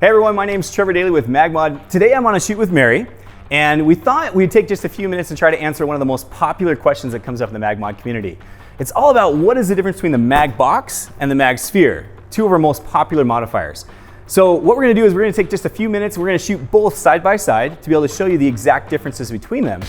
Hey everyone, my name is Trevor Dayley with MagMod. Today I'm on a shoot with Mary, and we thought we'd take just a few minutes and try to answer one of the most popular questions that comes up in the MagMod community. It's all about what is the difference between the MagBox and the MagSphere, two of our most popular modifiers. So what we're going to do is we're going to take just a few minutes, we're going to shoot both side by side to be able to show you the exact differences between them.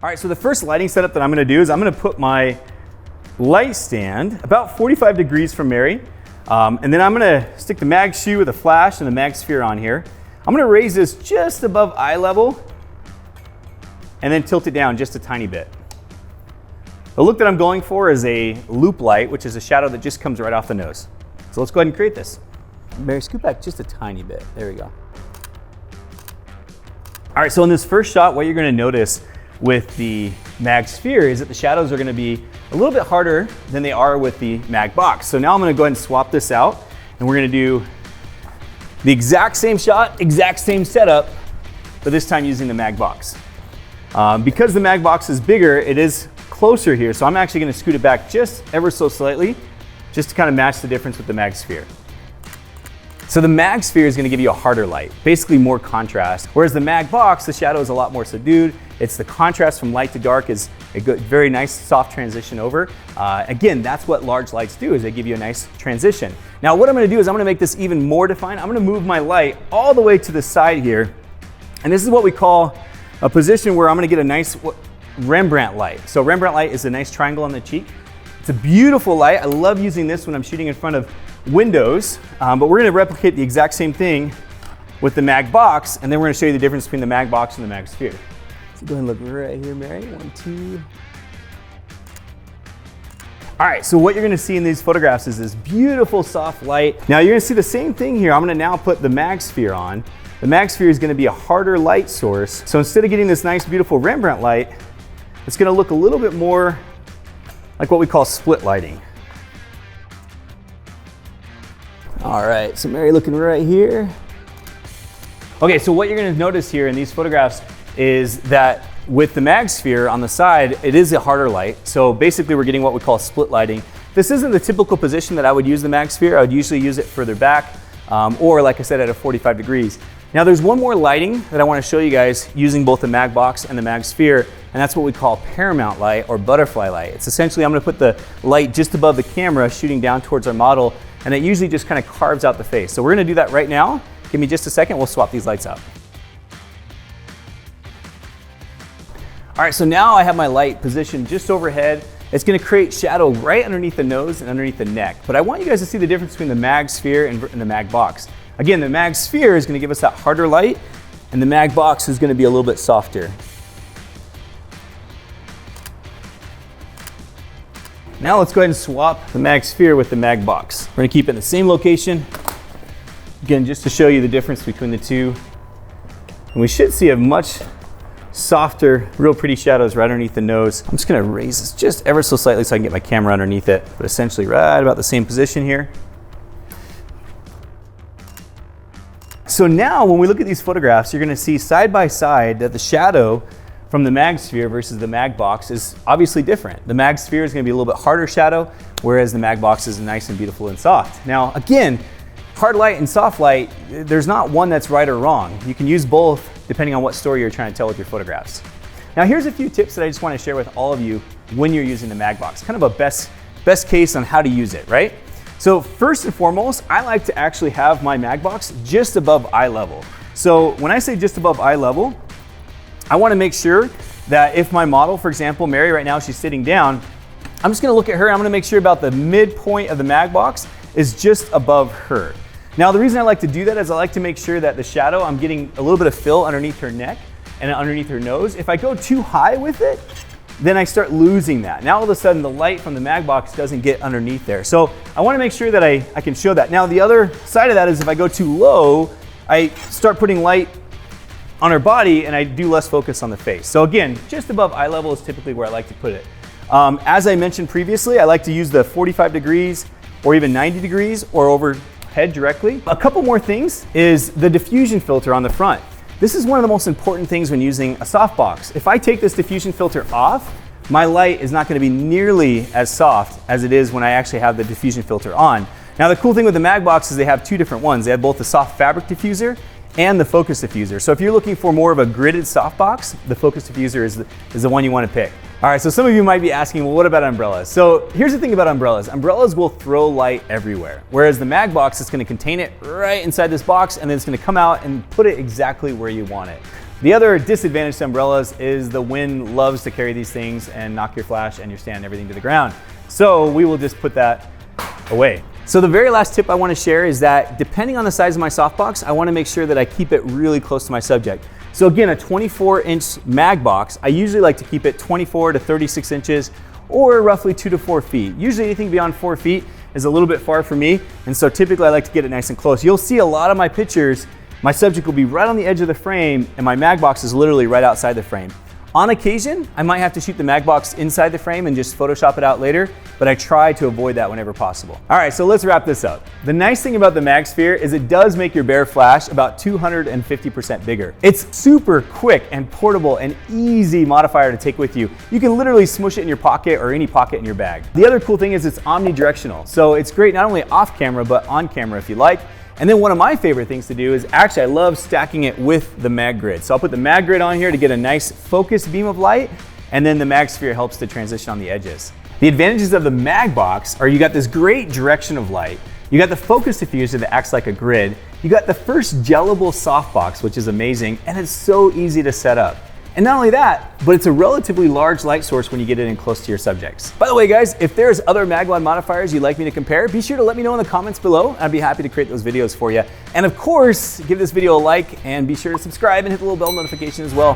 All right, so the first lighting setup that I'm going to do is I'm going to put my light stand about 45 degrees from Mary, and then I'm going to stick the mag shoe with a flash and the MagSphere on here. I'm going to raise this just above eye level and then tilt it down just a tiny bit. The look that I'm going for is a loop light, which is a shadow that just comes right off the nose. So let's go ahead and create this. Mary, scoot back just a tiny bit. There we go. All right, so in this first shot, what you're going to notice with the MagSphere is that the shadows are going to be a little bit harder than they are with the MagBox. So now I'm going to go ahead and swap this out, and we're going to do the exact same shot, exact same setup, but this time using the MagBox. Because the MagBox is bigger, it is closer here, so I'm actually going to scoot it back just ever so slightly, just to kind of match the difference with the MagSphere. So the MagSphere is going to give you a harder light, basically more contrast, whereas the MagBox, the shadow is a lot more subdued. It's the contrast from light to dark is a good, very nice soft transition over. Again, that's what large lights do, is they give you a nice transition. Now what I'm going to do is I'm going to make this even more defined. I'm going to move my light all the way to the side here, and this is what we call a position where I'm going to get a nice Rembrandt light. So Rembrandt light is a nice triangle on the cheek. It's a beautiful light. I love using this when I'm shooting in front of windows, but we're going to replicate the exact same thing with the MagBox, and then we're going to show you the difference between the MagBox and the MagSphere. So go ahead and look right here, Mary. 1, 2. All right, so what you're going to see in these photographs is this beautiful soft light. Now you're going to see the same thing here. I'm going to now put the MagSphere on. The MagSphere is going to be a harder light source. So instead of getting this nice, beautiful Rembrandt light, it's going to look a little bit more like what we call split lighting. All right, so Mary looking right here. Okay, so what you're going to notice here in these photographs is that with the MagSphere on the side, it is a harder light. So basically we're getting what we call split lighting. This isn't the typical position that I would use the MagSphere. I would usually use it further back, or like I said, at a 45 degrees. Now there's one more lighting that I want to show you guys using both the MagBox and the MagSphere, and that's what we call paramount light or butterfly light. It's essentially, I'm going to put the light just above the camera shooting down towards our model, and it usually just kind of carves out the face. So we're going to do that right now. Give me just a second, we'll swap these lights out. All right, so now I have my light positioned just overhead. It's going to create shadow right underneath the nose and underneath the neck. But I want you guys to see the difference between the MagSphere and the MagBox. Again, the MagSphere is going to give us that harder light, and the MagBox is going to be a little bit softer. Now let's go ahead and swap the MagSphere with the MagBox. We're going to keep it in the same location. Again, just to show you the difference between the two. And we should see a much softer, real pretty shadows right underneath the nose. I'm just going to raise this just ever so slightly so I can get my camera underneath it, but essentially right about the same position here. So now when we look at these photographs, you're going to see side by side that the shadow from the MagSphere versus the MagBox is obviously different. The MagSphere is going to be a little bit harder shadow, whereas the MagBox is nice and beautiful and soft. Now again, hard light and soft light, there's not one that's right or wrong. You can use both depending on what story you're trying to tell with your photographs. Now here's a few tips that I just want to share with all of you when you're using the MagBox, kind of a best case on how to use it, right? So first and foremost, I like to actually have my MagBox just above eye level. So when I say just above eye level, I want to make sure that if my model, for example, Mary right now, she's sitting down, I'm just going to look at her, I'm going to make sure about the midpoint of the MagBox is just above her. Now the reason I like to do that is I like to make sure that the shadow, I'm getting a little bit of fill underneath her neck and underneath her nose. If I go too high with it, then I start losing that. Now all of a sudden the light from the MagBox doesn't get underneath there. So I want to make sure that I can show that. Now the other side of that is if I go too low, I start putting light on her body and I do less focus on the face. So again, just above eye level is typically where I like to put it. As I mentioned previously, I like to use the 45 degrees or even 90 degrees or over head directly. A couple more things is the diffusion filter on the front. This is one of the most important things when using a softbox. If I take this diffusion filter off, my light is not going to be nearly as soft as it is when I actually have the diffusion filter on. Now the cool thing with the MagBox is they have two different ones. They have both the soft fabric diffuser and the focus diffuser. So if you're looking for more of a gridded softbox, the focus diffuser is the one you want to pick. All right, so some of you might be asking, well, what about umbrellas? So here's the thing about umbrellas. Umbrellas will throw light everywhere, whereas the MagBox is going to contain it right inside this box, and then it's going to come out and put it exactly where you want it. The other disadvantage to umbrellas is the wind loves to carry these things and knock your flash and your stand and everything to the ground. So we will just put that away. So the very last tip I want to share is that depending on the size of my softbox, I want to make sure that I keep it really close to my subject. So again, a 24-inch MagBox, I usually like to keep it 24 to 36 inches or roughly 2 to 4 feet. Usually anything beyond 4 feet is a little bit far for me, and so typically I like to get it nice and close. You'll see a lot of my pictures, my subject will be right on the edge of the frame and my MagBox is literally right outside the frame. On occasion, I might have to shoot the MagBox inside the frame and just Photoshop it out later, but I try to avoid that whenever possible. All right, so let's wrap this up. The nice thing about the MagSphere is it does make your bare flash about 250% bigger. It's super quick and portable and easy modifier to take with you. You can literally smush it in your pocket or any pocket in your bag. The other cool thing is it's omnidirectional, so it's great not only off camera, but on camera if you like. And then one of my favorite things to do is actually I love stacking it with the mag grid. So I'll put the mag grid on here to get a nice focused beam of light, and then the MagSphere helps to transition on the edges. The advantages of the MagBox are you got this great direction of light, you got the focus diffuser that acts like a grid, you got the first gellable softbox, which is amazing, and it's so easy to set up. And not only that, but it's a relatively large light source when you get it in close to your subjects. By the way, guys, if there's other MagMod modifiers you'd like me to compare, be sure to let me know in the comments below. I'd be happy to create those videos for you. And of course, give this video a like and be sure to subscribe and hit the little bell notification as well.